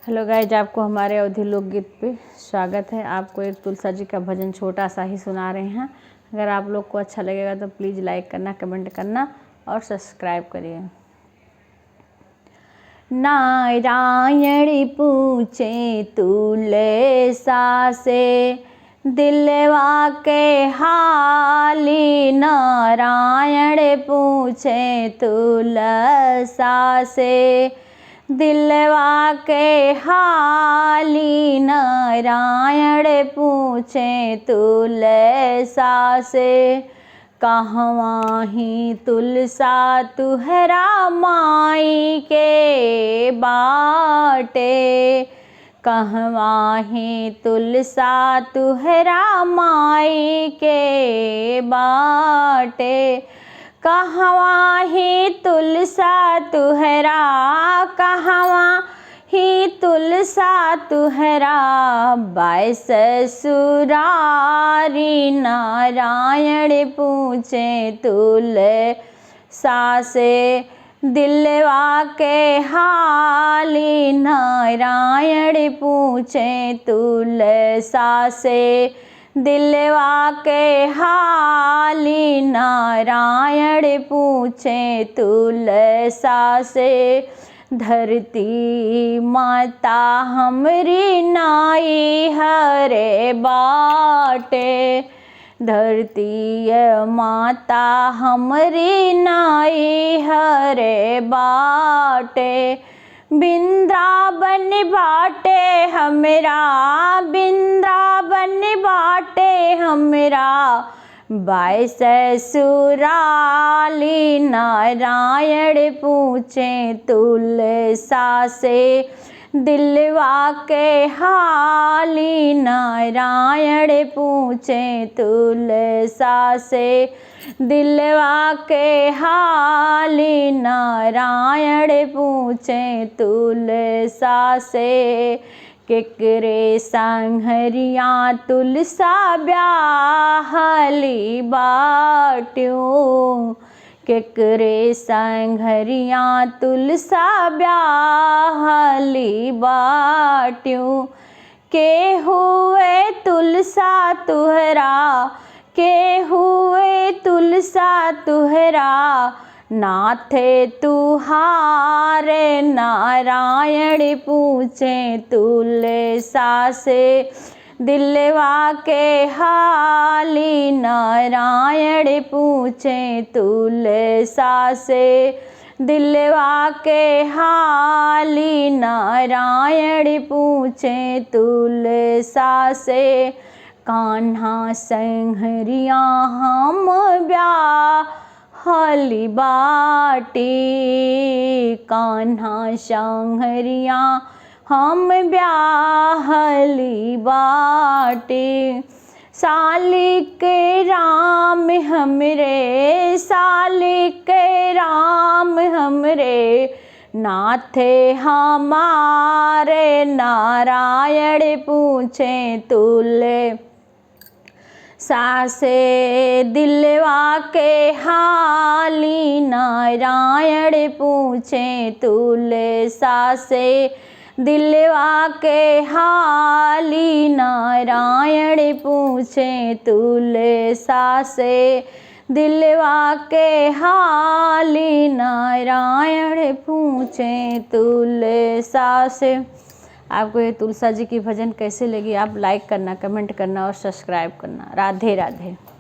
Hello guys, आपको हमारे अवधी लोकगीत पे स्वागत है। आपको एक तुलसा जी का भजन छोटा सा ही सुना रहे हैं। अगर आप लोग को अच्छा लगेगा तो प्लीज़ लाइक करना, कमेंट करना और सब्सक्राइब करिए। नारायण पूछे तुलसा से दिलवा के हाली, नारायण पूछे तुलसा से दिलवा के हाली, नारायण पूछे तुलसा से कहवा ही तुलसा तुहरा माई के बाटे, कहवा ही तुलसा तुहरा माई के बाटे, कहवा ही तुलसा तुहरा, कहवा ही तुलसा तुहरा बाई ससुरारी, नारायण पूछे तुलसा से दिलवा के हाली, नारायण पूछे तुलसा से दिलवा के हाली, नारायण पूछे तुलसा से धरती माता हमरी नाई हरे बाटे, धरती माता हमरी नाई हरे बाटे, बिंद्रावन बाटे हमरा, बिंद्रावन बाटे हमरा बाई ससुराली, नारायण पूछे तुलसा से दिलवा के हाली, नारायण पूछे तुलसा से दिलवा के हाली, नारायण पूछे तुलसा से केकरे संघरिया तुलसा ब्याहली बाट्यों, केकरे संघरिया तुलसा ब्याहली बाट्यों, के हुए तुलसा तुहरा, के हुए तुलसा तुहरा नाथे तुहारे, नारायण पूछे तुलसा से दिलवा के हाली, नारायण पूछे तुलसा से दिलवा के हाली, नारायण पूछे तुलसा से कान्हा संघरिया हम ब्याहली बाटी, कान्हा संघरिया हम ब्याहली बाटी, साली के राम हमरे, साली के राम हमरे नाथे हमारे, नारायण पूछे तुलसा से दिलवा के हाली, नारायण पूछे तुलसा से दिलवा के हाली, नारायण पूछे तुलसा से दिलवा के हाली, नारायण पूछे तुलसा से। आपको ये तुलसा जी की भजन कैसे लगी? आप लाइक करना, कमेंट करना और सब्सक्राइब करना। राधे राधे।